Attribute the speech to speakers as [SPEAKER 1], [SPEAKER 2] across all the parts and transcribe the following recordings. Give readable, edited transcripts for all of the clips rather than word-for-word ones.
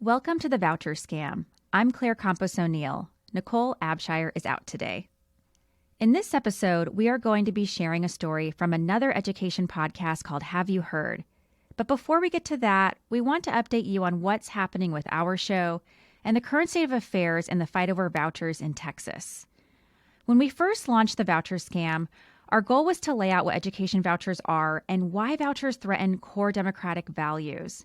[SPEAKER 1] Welcome to the Voucher Scam. I'm Claire Campos O'Neill. Nicole Abshire is out today. In this episode, we are going to be sharing a story from another education podcast called Have You Heard? But before we get to that, we want to update you on what's happening with our show and the current state of affairs in the fight over vouchers in Texas. When we first launched the Voucher Scam, our goal was to lay out what education vouchers are and why vouchers threaten core democratic values.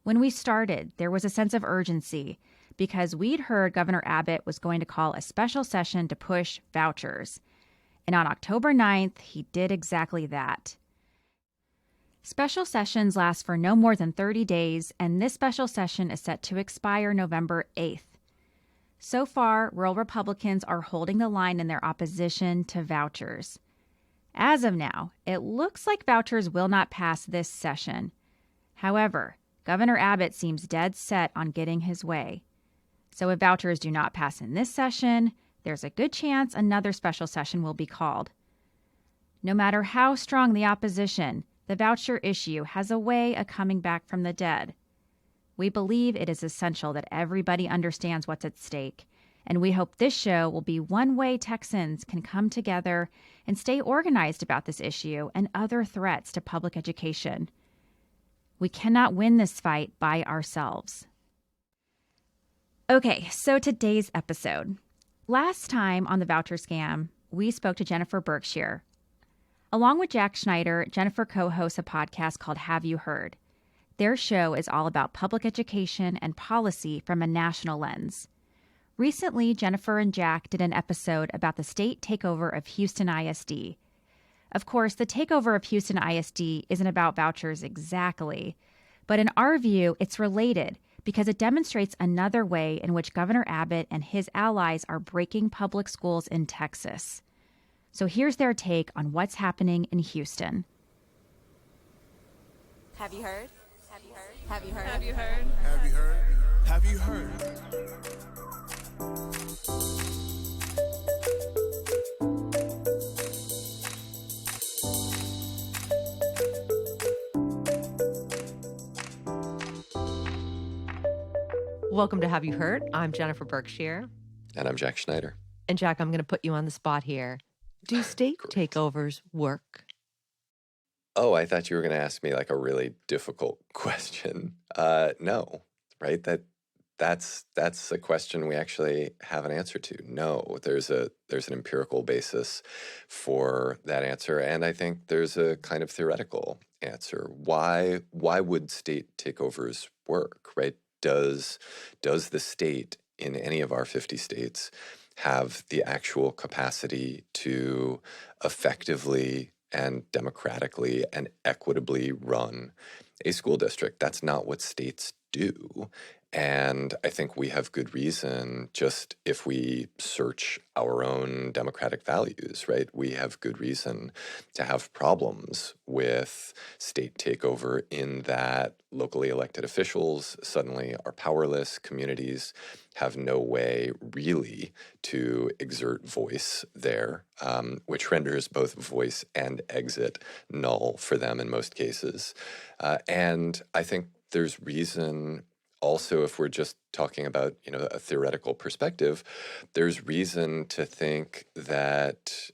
[SPEAKER 1] When we started, there was a sense of urgency because we'd heard Governor Abbott was going to call a special session to push vouchers. And on October 9th, he did exactly that. Special sessions last for no more than 30 days, and this special session is set to expire November 8th. So far, rural Republicans are holding the line in their opposition to vouchers. As of now, it looks like vouchers will not pass this session. However, Governor Abbott seems dead set on getting his way. So if vouchers do not pass in this session, there's a good chance another special session will be called. No matter how strong the opposition, the voucher issue has a way of coming back from the dead. We believe it is essential that everybody understands what's at stake, and we hope this show will be one way Texans can come together and stay organized about this issue and other threats to public education. We cannot win this fight by ourselves. Okay, so today's episode. Last time on the Voucher Scam, we spoke to Jennifer Berkshire. Along with Jack Schneider, Jennifer co-hosts a podcast called Have You Heard? Their show is all about public education and policy from a national lens. Recently, Jennifer and Jack did an episode about the state takeover of Houston ISD. Of course, the takeover of Houston ISD isn't about vouchers exactly, but in our view, it's related because it demonstrates another way in which Governor Abbott and his allies are breaking public schools in Texas. So here's their take on what's happening in Houston.
[SPEAKER 2] Have you heard? Have you heard? Have you heard?
[SPEAKER 3] Have you heard?
[SPEAKER 4] Have you heard? Have you heard?
[SPEAKER 3] Welcome to Have You Heard? I'm Jennifer Berkshire.
[SPEAKER 5] And I'm Jack Schneider.
[SPEAKER 3] And Jack, I'm going to put you on the spot here. Do state takeovers work?
[SPEAKER 5] Oh, I thought you were going to ask me like a really difficult question. No, right? That's a question we actually have an answer to. No, there's an empirical basis for that answer, and I think there's a kind of theoretical answer. Why would state takeovers work, right? Does the state in any of our 50 states have the actual capacity to effectively and democratically and equitably run a school district? That's not what states do. And I think we have good reason, just if we search our own democratic values, right? We have good reason to have problems with state takeover in that locally elected officials suddenly are powerless. Communities have no way really to exert voice there, which renders both voice and exit null for them in most cases. And I think there's reason also, if we're just talking about, a theoretical perspective, there's reason to think that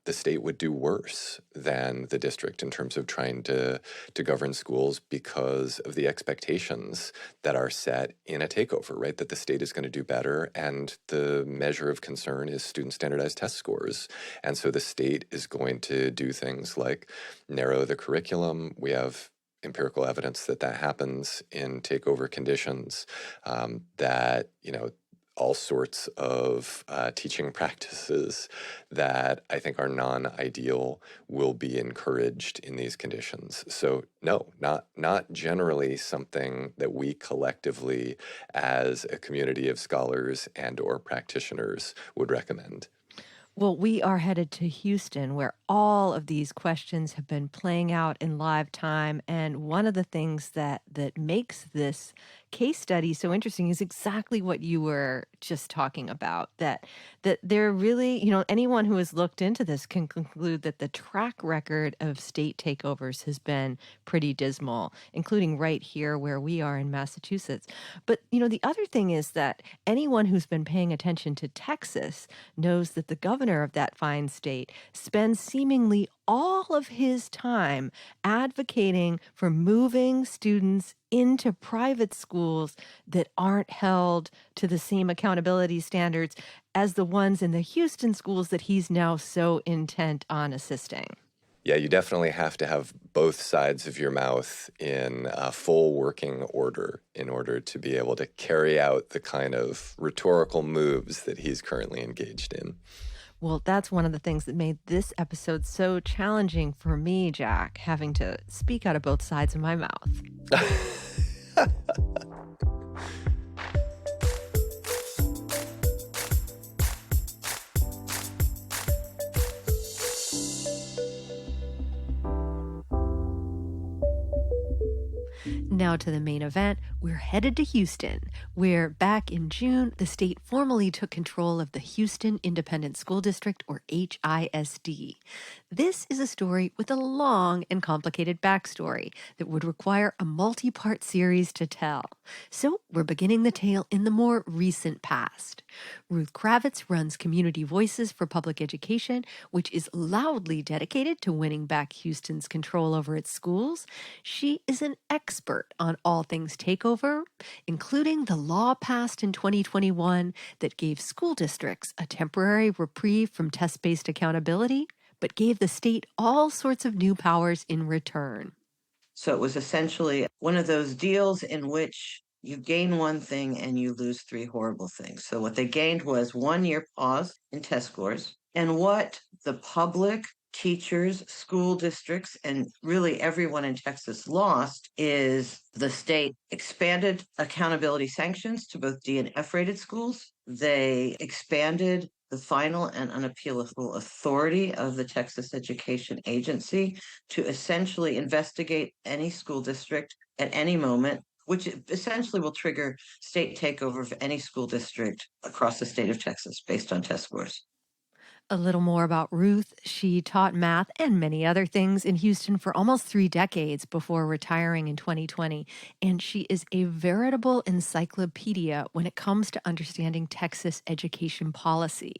[SPEAKER 5] the state would do worse than the district in terms of trying to govern schools because of the expectations that are set in a takeover, right? That the state is going to do better, and the measure of concern is student standardized test scores. And so the state is going to do things like narrow the curriculum. We have empirical evidence that happens in takeover conditions, that, all sorts of teaching practices that I think are non-ideal will be encouraged in these conditions. So no, not generally something that we collectively as a community of scholars and or practitioners would recommend.
[SPEAKER 3] Well, we are headed to Houston, where all of these questions have been playing out in live time. And one of the things that makes this case study so interesting is exactly what you were just talking about, that they're really, anyone who has looked into this can conclude that the track record of state takeovers has been pretty dismal, including right here where we are in Massachusetts. But, the other thing is that anyone who's been paying attention to Texas knows that the governor of that fine state spends seemingly all of his time advocating for moving students into private schools that aren't held to the same accountability standards as the ones in the Houston schools that he's now so intent on assisting.
[SPEAKER 5] Yeah, you definitely have to have both sides of your mouth in full working order in order to be able to carry out the kind of rhetorical moves that he's currently engaged in.
[SPEAKER 3] Well, that's one of the things that made this episode so challenging for me, Jack, having to speak out of both sides of my mouth. Now to the main event, we're headed to Houston, where back in June, the state formally took control of the Houston Independent School District, or HISD. This is a story with a long and complicated backstory that would require a multi-part series to tell. So we're beginning the tale in the more recent past. Ruth Kravitz runs Community Voices for Public Education, which is loudly dedicated to winning back Houston's control over its schools. She is an expert on all things takeover, including the law passed in 2021 that gave school districts a temporary reprieve from test-based accountability, but gave the state all sorts of new powers in return.
[SPEAKER 6] So it was essentially one of those deals in which you gain one thing and you lose three horrible things. So what they gained was 1 year pause in test scores. And what the public, teachers, school districts, and really everyone in Texas lost is the state expanded accountability sanctions to both D and F rated schools. They expanded the final and unappealable authority of the Texas Education Agency to essentially investigate any school district at any moment, which essentially will trigger state takeover of any school district across the state of Texas based on test scores.
[SPEAKER 3] A little more about Ruth. She taught math and many other things in Houston for almost 3 decades before retiring in 2020, and she is a veritable encyclopedia when it comes to understanding Texas education policy.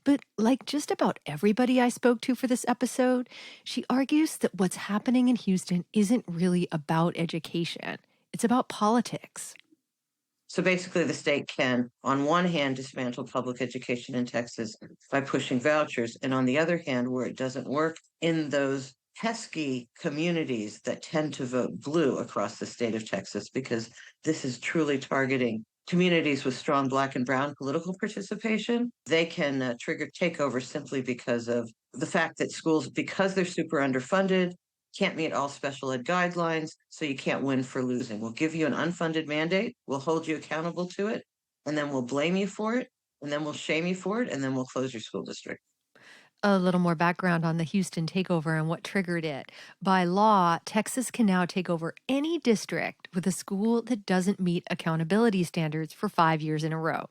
[SPEAKER 3] But like just about everybody I spoke to for this episode, she argues that what's happening in Houston isn't really about education. It's about politics.
[SPEAKER 6] So basically, the state can, on one hand, dismantle public education in Texas by pushing vouchers, and on the other hand, where it doesn't work, in those pesky communities that tend to vote blue across the state of Texas, because this is truly targeting communities with strong Black and brown political participation, they can trigger takeover simply because of the fact that schools, because they're super underfunded, can't meet all special ed guidelines, so you can't win for losing. We'll give you an unfunded mandate, we'll hold you accountable to it, and then we'll blame you for it, and then we'll shame you for it, and then we'll close your school district.
[SPEAKER 3] A little more background on the Houston takeover and what triggered it. By law, Texas can now take over any district with a school that doesn't meet accountability standards for 5 years in a row.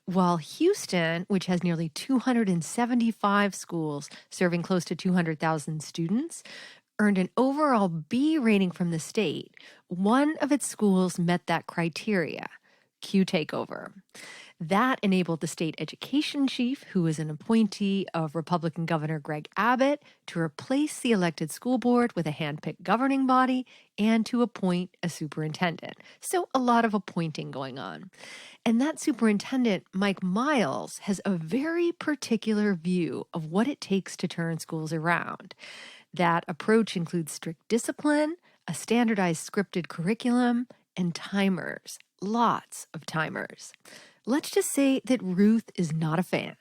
[SPEAKER 3] While Houston, which has nearly 275 schools serving close to 200,000 students, earned an overall B rating from the state, one of its schools met that criteria, Q takeover. That enabled the state education chief, who is an appointee of Republican Governor Greg Abbott, to replace the elected school board with a hand-picked governing body and to appoint a superintendent. So a lot of appointing going on. And that superintendent, Mike Miles, has a very particular view of what it takes to turn schools around. That approach includes strict discipline, a standardized scripted curriculum, and timers. Lots of timers. Let's just say that Ruth is not a fan.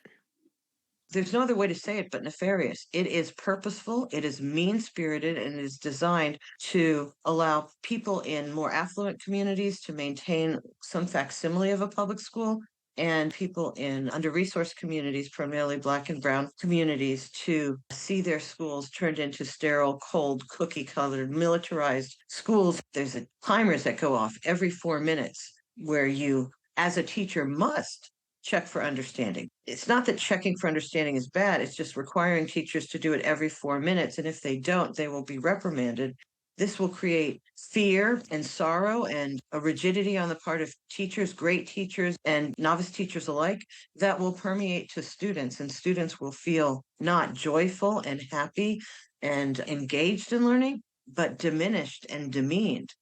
[SPEAKER 6] There's no other way to say it but nefarious. It is purposeful, it is mean-spirited, and it is designed to allow people in more affluent communities to maintain some facsimile of a public school and people in under-resourced communities, primarily Black and Brown communities, to see their schools turned into sterile, cold, cookie-colored, militarized schools. There's timers that go off every 4 minutes where you, as a teacher, must check for understanding. It's not that checking for understanding is bad, it's just requiring teachers to do it every 4 minutes, and if they don't, they will be reprimanded. This will create fear and sorrow and a rigidity on the part of teachers, great teachers and novice teachers alike, that will permeate to students, and students will feel not joyful and happy and engaged in learning, but diminished and demeaned.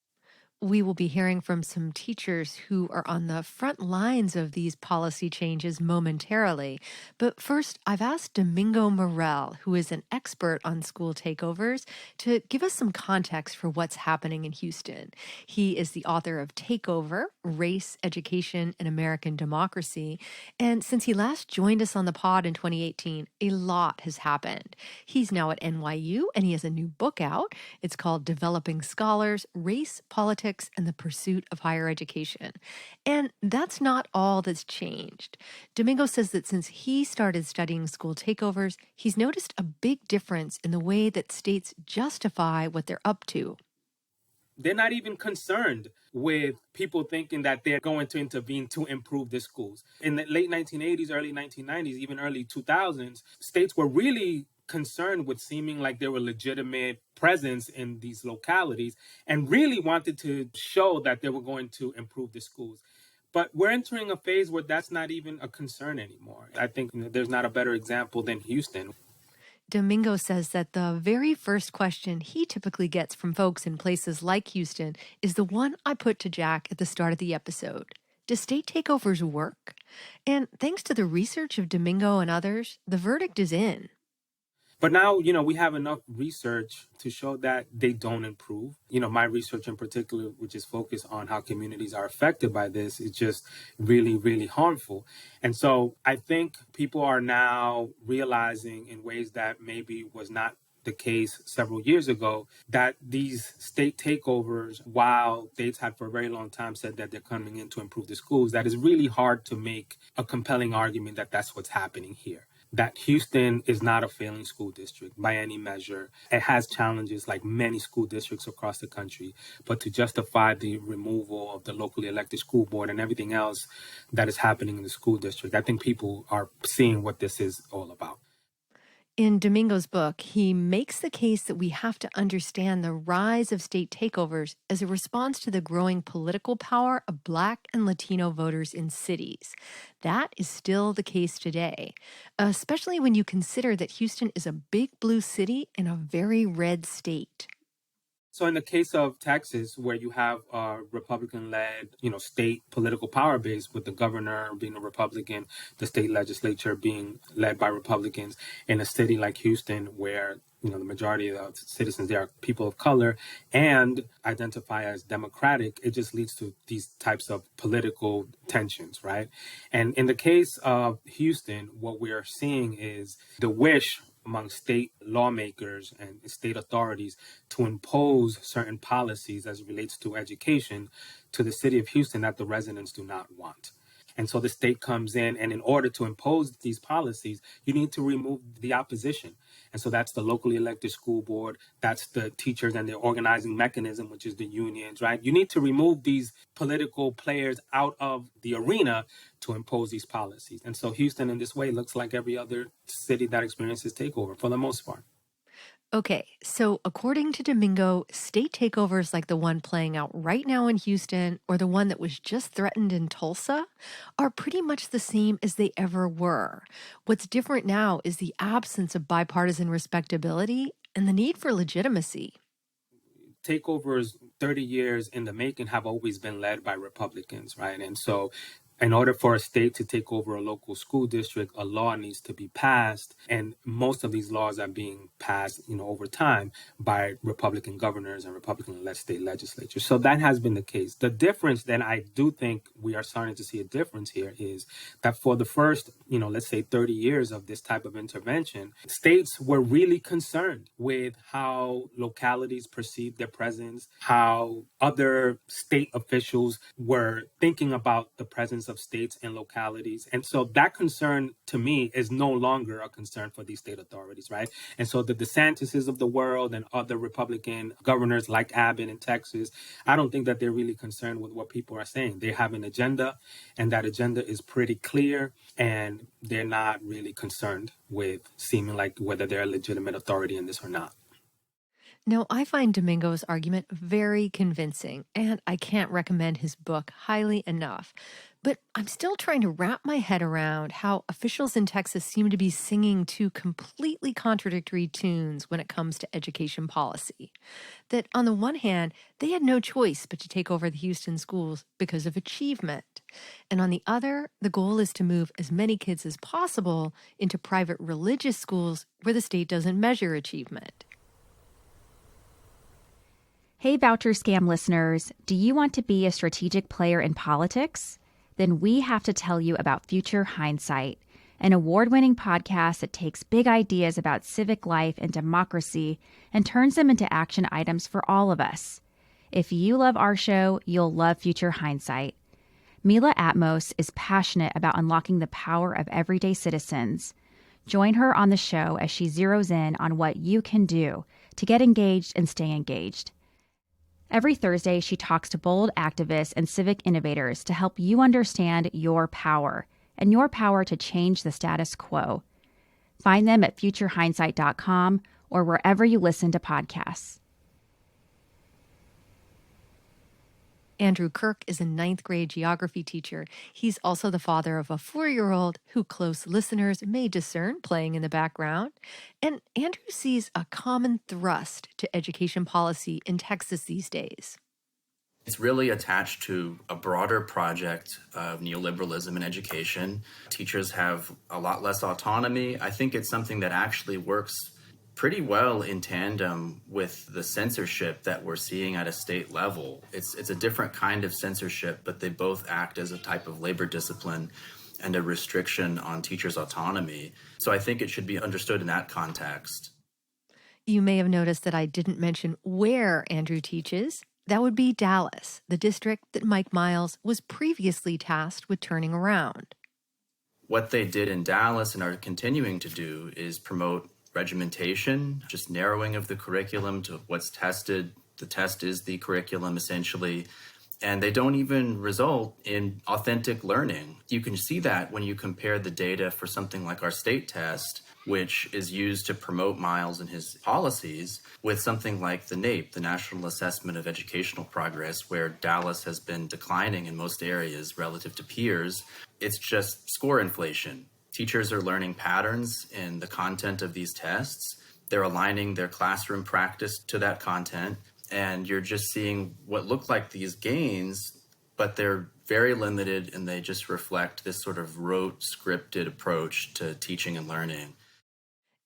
[SPEAKER 3] We will be hearing from some teachers who are on the front lines of these policy changes momentarily. But first, I've asked Domingo Morel, who is an expert on school takeovers, to give us some context for what's happening in Houston. He is the author of Takeover, Race, Education, and American Democracy. And since he last joined us on the pod in 2018, a lot has happened. He's now at NYU, and he has a new book out. It's called Developing Scholars, Race, Politics, and the Pursuit of Higher Education. And that's not all that's changed. Domingo says that since he started studying school takeovers, he's noticed a big difference in the way that states justify what they're up to.
[SPEAKER 7] They're not even concerned with people thinking that they're going to intervene to improve the schools. In the late 1980s, early 1990s, even early 2000s, states were really concerned with seeming like there were legitimate presence in these localities and really wanted to show that they were going to improve the schools. But we're entering a phase where that's not even a concern anymore. I think there's not a better example than Houston.
[SPEAKER 3] Domingo says that the very first question he typically gets from folks in places like Houston is the one I put to Jack at the start of the episode. Do state takeovers work? And thanks to the research of Domingo and others, the verdict is in.
[SPEAKER 7] But now, we have enough research to show that they don't improve. My research in particular, which is focused on how communities are affected by this, is just really, really harmful. And so I think people are now realizing in ways that maybe was not the case several years ago, that these state takeovers, while states had for a very long time said that they're coming in to improve the schools, that is really hard to make a compelling argument that that's what's happening here. That Houston is not a failing school district by any measure. It has challenges like many school districts across the country, but to justify the removal of the locally elected school board and everything else that is happening in the school district, I think people are seeing what this is all about.
[SPEAKER 3] In Domingo's book, he makes the case that we have to understand the rise of state takeovers as a response to the growing political power of Black and Latino voters in cities. That is still the case today, especially when you consider that Houston is a big blue city in a very red state.
[SPEAKER 7] So in the case of Texas, where you have a Republican-led, state political power base with the governor being a Republican, the state legislature being led by Republicans, in a city like Houston, where the majority of citizens there are people of color and identify as Democratic, it just leads to these types of political tensions, right? And in the case of Houston, what we are seeing is the wish among state lawmakers and state authorities to impose certain policies as it relates to education to the city of Houston that the residents do not want. And so the state comes in, and in order to impose these policies, you need to remove the opposition. And so that's the locally elected school board, that's the teachers and their organizing mechanism, which is the unions, right? You need to remove these political players out of the arena to impose these policies. And so Houston, in this way, looks like every other city that experiences takeover for the most part.
[SPEAKER 3] Okay, so according to Domingo, state takeovers like the one playing out right now in Houston or the one that was just threatened in Tulsa are pretty much the same as they ever were. What's different now is the absence of bipartisan respectability and the need for legitimacy.
[SPEAKER 7] Takeovers 30 years in the making have always been led by Republicans, right? And so in order for a state to take over a local school district, a law needs to be passed. And most of these laws are being passed, over time by Republican governors and Republican-led state legislatures. So that has been the case. The difference that I do think we are starting to see a difference here is that for the first, let's say 30 years of this type of intervention, states were really concerned with how localities perceived their presence, how other state officials were thinking about the presence of of states and localities. And so that concern, to me, is no longer a concern for these state authorities, right? And so the DeSantises of the world and other Republican governors like Abbott in Texas, I don't think that they're really concerned with what people are saying. They have an agenda, and that agenda is pretty clear, and they're not really concerned with seeming like whether they're a legitimate authority in this or not.
[SPEAKER 3] No, I find Domingo's argument very convincing, and I can't recommend his book highly enough. But I'm still trying to wrap my head around how officials in Texas seem to be singing two completely contradictory tunes when it comes to education policy. That on the one hand, they had no choice but to take over the Houston schools because of achievement. And on the other, the goal is to move as many kids as possible into private religious schools where the state doesn't measure achievement.
[SPEAKER 1] Hey, Voucher Scam listeners, do you want to be a strategic player in politics? Then we have to tell you about Future Hindsight, an award-winning podcast that takes big ideas about civic life and democracy and turns them into action items for all of us. If you love our show, you'll love Future Hindsight. Mila Atmos is passionate about unlocking the power of everyday citizens. Join her on the show as she zeroes in on what you can do to get engaged and stay engaged. Every Thursday, she talks to bold activists and civic innovators to help you understand your power and your power to change the status quo. Find them at futurehindsight.com or wherever you listen to podcasts.
[SPEAKER 3] Andrew Kirk is a 9th grade geography teacher. He's also the father of a 4-year-old who close listeners may discern playing in the background. And Andrew sees a common thrust to education policy in Texas these days.
[SPEAKER 8] It's really attached to a broader project of neoliberalism in education. Teachers have a lot less autonomy. I think it's something that actually works pretty well in tandem with the censorship that we're seeing at a state level. It's a different kind of censorship, but they both act as a type of labor discipline and a restriction on teachers' autonomy. So I think it should be understood in that context.
[SPEAKER 3] You may have noticed that I didn't mention where Andrew teaches. That would be Dallas, the district that Mike Miles was previously tasked with turning around.
[SPEAKER 8] What they did in Dallas and are continuing to do is promote regimentation, just narrowing of the curriculum to what's tested. The test is the curriculum, essentially. And they don't even result in authentic learning. You can see that when you compare the data for something like our state test, which is used to promote Miles and his policies, with something like the NAEP, the National Assessment of Educational Progress, where Dallas has been declining in most areas relative to peers. It's just score inflation. Teachers are learning patterns in the content of these tests. They're aligning their classroom practice to that content. And you're just seeing what look like these gains, but they're very limited and they just reflect this sort of rote, scripted approach to teaching and learning.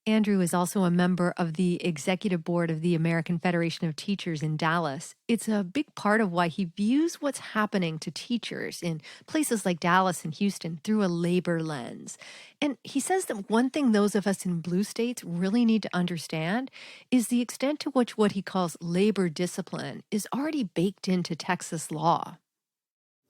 [SPEAKER 3] Andrew is also a member of the executive board of the American Federation of Teachers in Dallas. It's a big part of why he views what's happening to teachers in places like Dallas and Houston through a labor lens. And he says that one thing those of us in blue states really need to understand is the extent to which what he calls labor discipline is already baked into Texas law.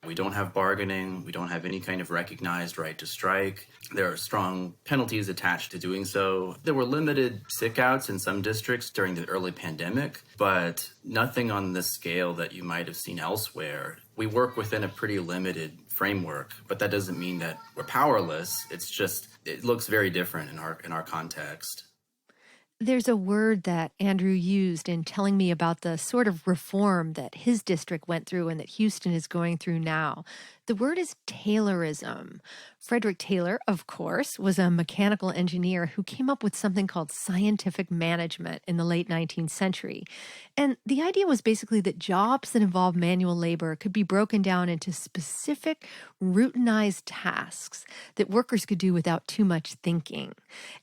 [SPEAKER 8] We don't have bargaining. We don't have any kind of recognized right to strike. There are strong penalties attached to doing so. There were limited sick-outs in some districts during the early pandemic, but nothing on the scale that you might have seen elsewhere. We work within a pretty limited framework, but that doesn't mean that we're powerless. It's just, it looks very different in our context.
[SPEAKER 3] There's a word that Andrew used in telling me about the sort of reform that his district went through and that Houston is going through now. The word is Taylorism. Frederick Taylor, of course, was a mechanical engineer who came up with something called scientific management in the late 19th century. And the idea was basically that jobs that involve manual labor could be broken down into specific, routinized tasks that workers could do without too much thinking.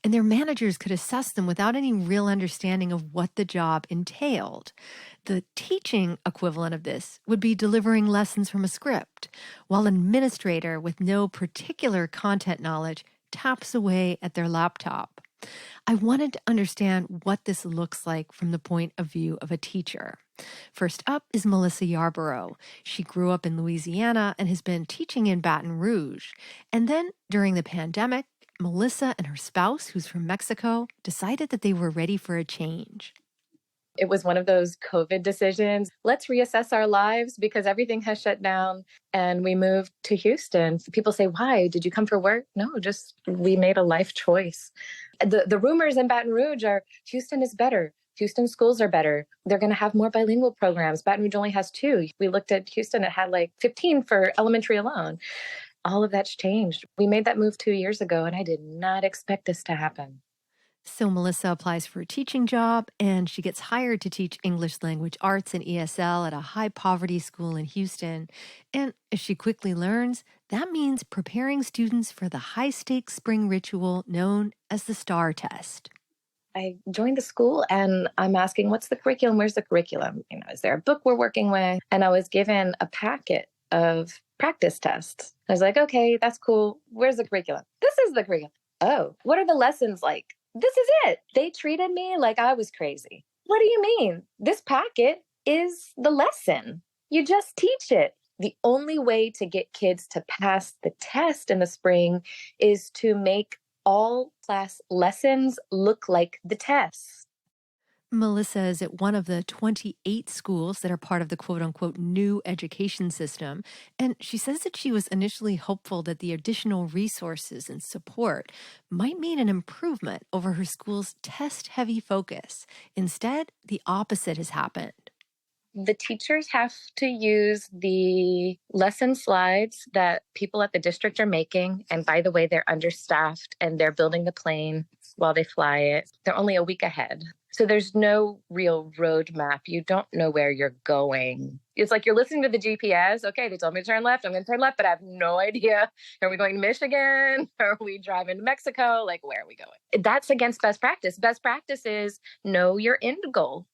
[SPEAKER 3] And their managers could assess them without any real understanding of what the job entailed. The teaching equivalent of this would be delivering lessons from a script, while an administrator with no particular content knowledge taps away at their laptop. I wanted to understand what this looks like from the point of view of a teacher. First up is Melissa Yarborough. She grew up in Louisiana and has been teaching in Baton Rouge. And then during the pandemic, Melissa and her spouse, who's from Mexico, decided that they were ready for a change.
[SPEAKER 9] It was one of those COVID decisions. Let's reassess our lives because everything has shut down. And we moved to Houston. People say, why? Did you come for work? No, just we made a life choice. The rumors in Baton Rouge are Houston is better. Houston schools are better. They're going to have more bilingual programs. Baton Rouge only has 2. We looked at Houston, it had like 15 for elementary alone. All of that's changed. We made that move 2 years ago, and I did not expect this to happen.
[SPEAKER 3] So Melissa applies for a teaching job, and she gets hired to teach English language arts and ESL at a high-poverty school in Houston. And as she quickly learns, that means preparing students for the high-stakes spring ritual known as the STAR test.
[SPEAKER 9] I joined the school and I'm asking, what's the curriculum? Where's the curriculum? Is there a book we're working with? And I was given a packet of practice tests. I was like, okay, that's cool. Where's the curriculum? This is the curriculum. Oh, what are the lessons like? This is it. They treated me like I was crazy. What do you mean? This packet is the lesson. You just teach it. The only way to get kids to pass the test in the spring is to make all class lessons look like the tests.
[SPEAKER 3] Melissa is at one of the 28 schools that are part of the quote-unquote new education system, and she says that she was initially hopeful that the additional resources and support might mean an improvement over her school's test-heavy focus. Instead, the opposite has happened.
[SPEAKER 9] The teachers have to use the lesson slides that people at the district are making. And by the way, they're understaffed and they're building the plane while they fly it. They're only a week ahead. So there's no real roadmap. You don't know where you're going. It's like you're listening to the GPS. Okay, they told me to turn left. I'm going to turn left, but I have no idea. Are we going to Michigan? Are we driving to Mexico? Like, where are we going? That's against best practice. Best practice is know your end goal.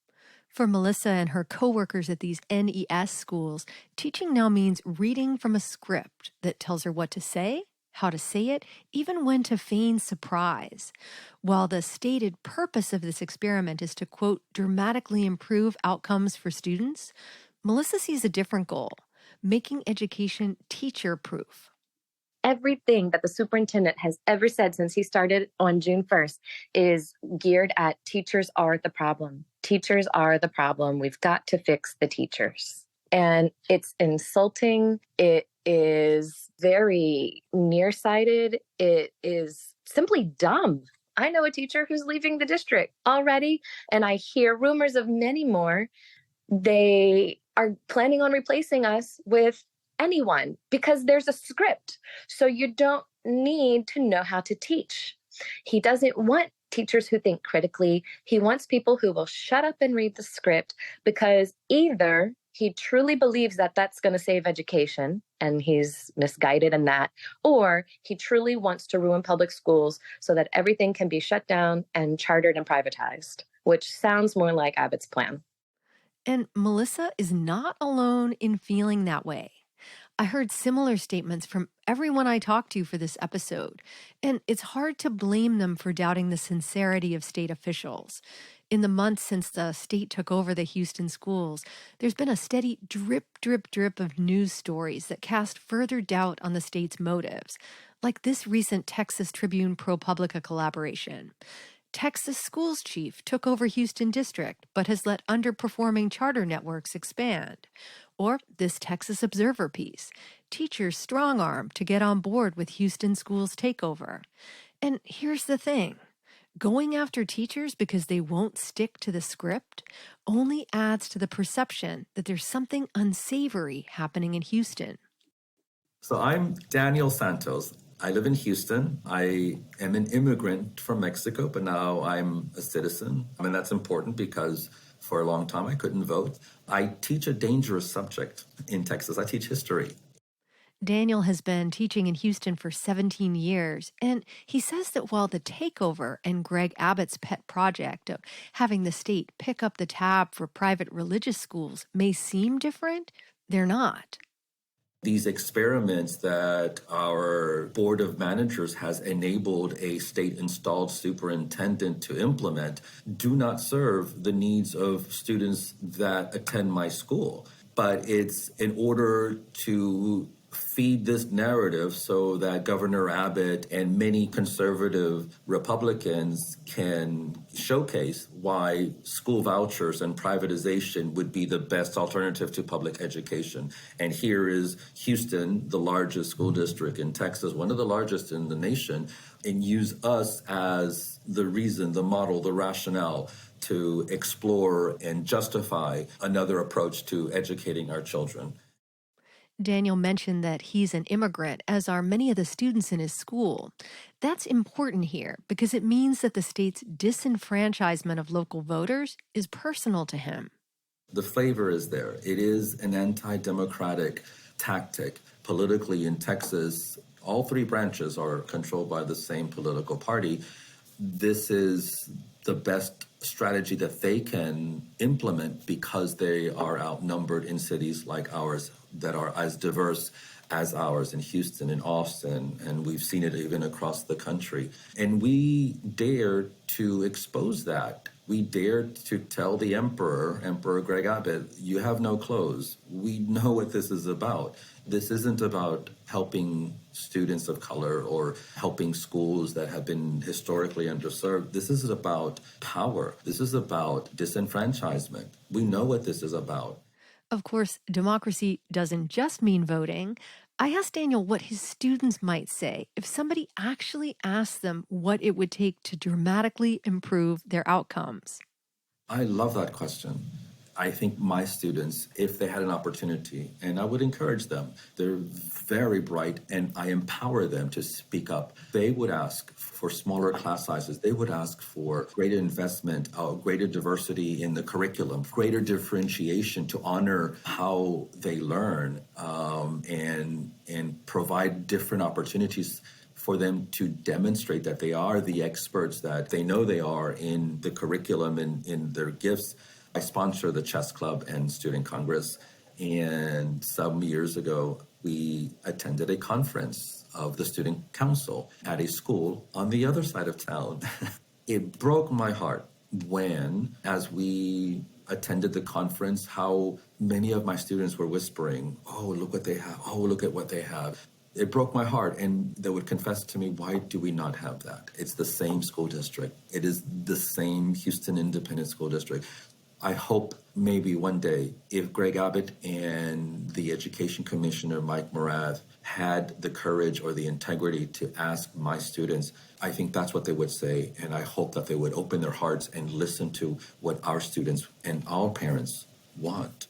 [SPEAKER 3] For Melissa and her coworkers at these NES schools, teaching now means reading from a script that tells her what to say, how to say it, even when to feign surprise. While the stated purpose of this experiment is to, quote, dramatically improve outcomes for students, Melissa sees a different goal, making education teacher-proof.
[SPEAKER 9] Everything that the superintendent has ever said since he started on June 1st is geared at teachers are the problem. Teachers are the problem. We've got to fix the teachers. And it's insulting. It is very nearsighted. It is simply dumb. I know a teacher who's leaving the district already, and I hear rumors of many more. They are planning on replacing us with anyone because there's a script. So you don't need to know how to teach. He doesn't want teachers who think critically. He wants people who will shut up and read the script because either he truly believes that that's going to save education and he's misguided in that, or he truly wants to ruin public schools so that everything can be shut down and chartered and privatized, which sounds more like Abbott's plan.
[SPEAKER 3] And Melissa is not alone in feeling that way. I heard similar statements from everyone I talked to for this episode, and it's hard to blame them for doubting the sincerity of state officials. In the months since the state took over the Houston schools, there's been a steady drip, drip, drip of news stories that cast further doubt on the state's motives, like this recent Texas Tribune ProPublica collaboration. Texas schools chief took over Houston district, but has let underperforming charter networks expand. Or this Texas Observer piece, teachers strong-arm to get on board with Houston schools takeover. And here's the thing. Going after teachers because they won't stick to the script only adds to the perception that there's something unsavory happening in Houston.
[SPEAKER 10] So I'm Daniel Santos. I live in Houston. I am an immigrant from Mexico, but now I'm a citizen. I mean, that's important because for a long time I couldn't vote. I teach a dangerous subject in Texas. I teach history.
[SPEAKER 3] Daniel has been teaching in Houston for 17 years, and he says that while the takeover and Greg Abbott's pet project of having the state pick up the tab for private religious schools may seem different, they're not.
[SPEAKER 10] These experiments that our board of managers has enabled a state-installed superintendent to implement do not serve the needs of students that attend my school. But it's in order to feed this narrative so that Governor Abbott and many conservative Republicans can showcase why school vouchers and privatization would be the best alternative to public education. And here is Houston, the largest school district in Texas, one of the largest in the nation, and use us as the reason, the model, the rationale to explore and justify another approach to educating our children.
[SPEAKER 3] Daniel mentioned that he's an immigrant, as are many of the students in his school. That's important here because it means that the state's disenfranchisement of local voters is personal to him.
[SPEAKER 10] The flavor is there. It is an anti-democratic tactic. Politically in Texas, all three branches are controlled by the same political party. This is the best strategy that they can implement because they are outnumbered in cities like ours that are as diverse as ours in Houston and Austin, and we've seen it even across the country. And we dare to expose that. We dared to tell the Emperor Greg Abbott, you have no clothes. We know what this is about. This isn't about helping students of color or helping schools that have been historically underserved. This is about power. This is about disenfranchisement. We know what this is about.
[SPEAKER 3] Of course, democracy doesn't just mean voting. I asked Daniel what his students might say if somebody actually asked them what it would take to dramatically improve their outcomes.
[SPEAKER 10] I love that question. I think my students, if they had an opportunity, and I would encourage them, they're very bright and I empower them to speak up. They would ask for smaller class sizes. They would ask for greater investment, greater diversity in the curriculum, greater differentiation to honor how they learn, and provide different opportunities for them to demonstrate that they are the experts that they know they are in the curriculum and in their gifts. I sponsor the chess club and student congress, and some years ago, we attended a conference of the student council at a school on the other side of town. It broke my heart when, as we attended the conference, how many of my students were whispering, oh, look what they have. Oh, look at what they have. It broke my heart, and they would confess to me, why do we not have that? It's the same school district. It is the same Houston Independent School District. I hope maybe one day, if Greg Abbott and the Education Commissioner, Mike Morath, had the courage or the integrity to ask my students, I think that's what they would say. And I hope that they would open their hearts and listen to what our students and our parents want.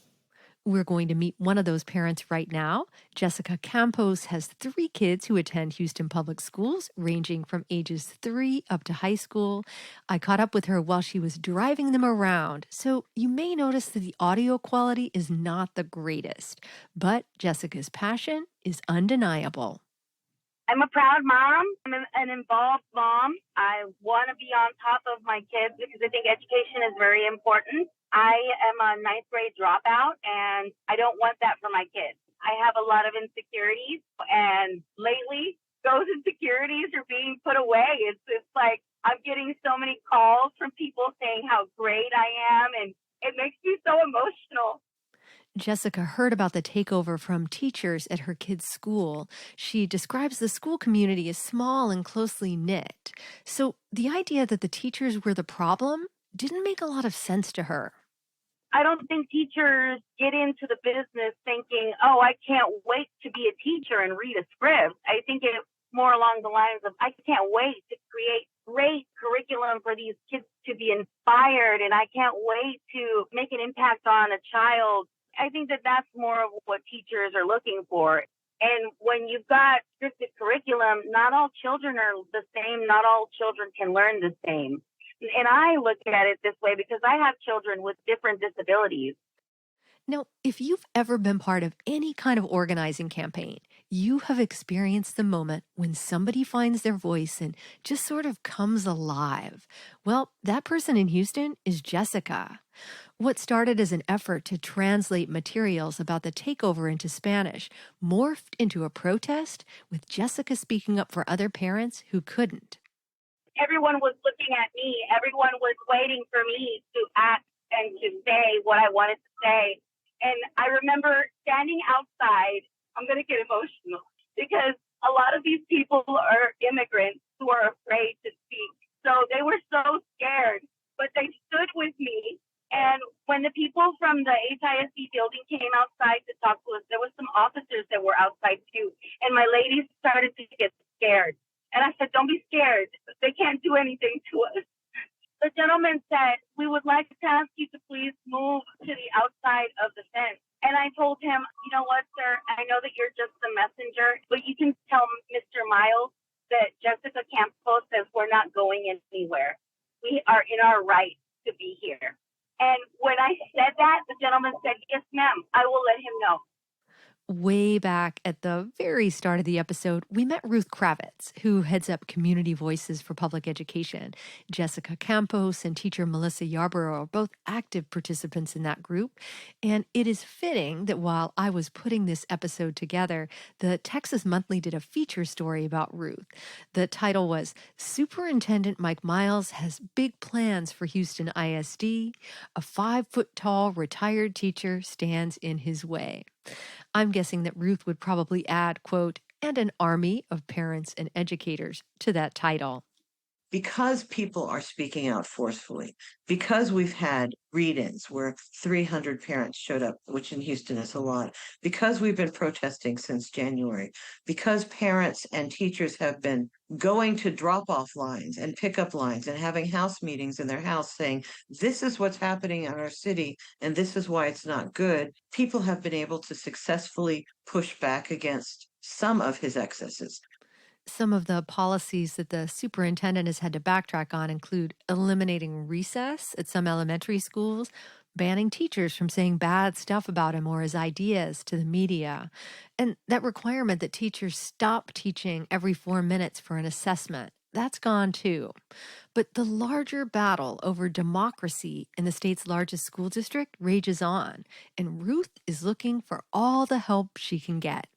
[SPEAKER 3] We're going to meet one of those parents right now. Jessica Campos has 3 kids who attend Houston Public Schools, ranging from ages 3 up to high school. I caught up with her while she was driving them around, so you may notice that the audio quality is not the greatest, but Jessica's passion is undeniable.
[SPEAKER 11] I'm a proud mom. I'm an involved mom. I want to be on top of my kids because I think education is very important. I am a 9th grade dropout, and I don't want that for my kids. I have a lot of insecurities, and lately, those insecurities are being put away. It's like I'm getting so many calls from people saying how great I am, and it makes me so emotional.
[SPEAKER 3] Jessica heard about the takeover from teachers at her kid's school. She describes the school community as small and closely knit. So the idea that the teachers were the problem didn't make a lot of sense to her.
[SPEAKER 11] I don't think teachers get into the business thinking, oh, I can't wait to be a teacher and read a script. I think it's more along the lines of, I can't wait to create great curriculum for these kids to be inspired, and I can't wait to make an impact on a child. I think that that's more of what teachers are looking for. And when you've got scripted curriculum, not all children are the same. Not all children can learn the same. And I look at it this way because I have children with different disabilities.
[SPEAKER 3] Now, if you've ever been part of any kind of organizing campaign, you have experienced the moment when somebody finds their voice and just sort of comes alive. Well, that person in Houston is Jessica. What started as an effort to translate materials about the takeover into Spanish morphed into a protest, with Jessica speaking up for other parents who couldn't.
[SPEAKER 11] Everyone was looking at me. Everyone was waiting for me to act and to say what I wanted to say. And I remember standing outside. I'm going to get emotional because a lot of these people are immigrants who are afraid to speak. So they were so scared, but they stood with me. And when the people from the HISD building came outside to talk to us, there was some officers that were outside too. And my ladies started to get scared. And I said, don't be scared. They can't do anything to us. The gentleman said, we would like to ask you to please move to the outside of the fence. And I told him, you know what, sir, I know that you're just the messenger, but you can tell Mr. Miles that Jessica Campos says we're not going anywhere. We are in our right to be here. And when I said that, the gentleman said, yes, ma'am, I will let him know.
[SPEAKER 3] Way back at the very start of the episode, we met Ruth Kravitz, who heads up Community Voices for Public Education. Jessica Campos and teacher Melissa Yarborough are both active participants in that group. And it is fitting that while I was putting this episode together, the Texas Monthly did a feature story about Ruth. The title was Superintendent Mike Miles Has Big Plans for Houston ISD. A 5-foot-tall retired teacher stands in his way. I'm guessing that Ruth would probably add, quote, and an army of parents and educators to that title.
[SPEAKER 6] Because people are speaking out forcefully, because we've had read-ins where 300 parents showed up, which in Houston is a lot, because we've been protesting since January, because parents and teachers have been going to drop-off lines and pick-up lines and having house meetings in their house saying, this is what's happening in our city and this is why it's not good, people have been able to successfully push back against some of his excesses.
[SPEAKER 3] Some of the policies that the superintendent has had to backtrack on include eliminating recess at some elementary schools, banning teachers from saying bad stuff about him or his ideas to the media, and that requirement that teachers stop teaching every 4 minutes for an assessment. That's gone too. But the larger battle over democracy in the state's largest school district rages on, and Ruth is looking for all the help she can get.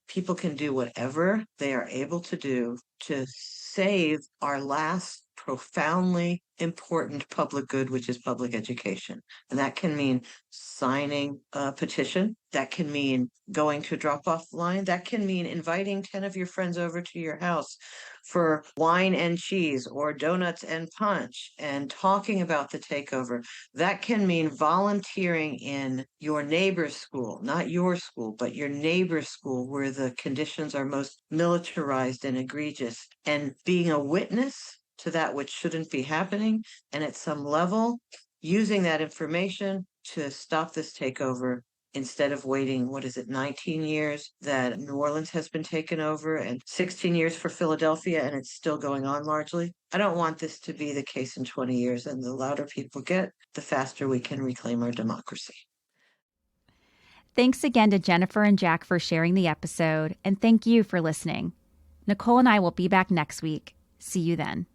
[SPEAKER 6] People can do whatever they are able to do to save our last profoundly important public good, which is public education. And that can mean signing a petition. That can mean going to a drop-off line. That can mean inviting 10 of your friends over to your house for wine and cheese or donuts and punch and talking about the takeover. That can mean volunteering in your neighbor's school, not your school, but your neighbor's school where the conditions are most militarized and egregious, and being a witness to that which shouldn't be happening, and at some level using that information to stop this takeover instead of waiting, 19 years that New Orleans has been taken over and 16 years for Philadelphia, and it's still going on largely. I don't want this to be the case in 20 years, and the louder people get, the faster we can reclaim our democracy.
[SPEAKER 1] Thanks again to Jennifer and Jack for sharing the episode, and thank you for listening. Nicole and I will be back next week. See you then.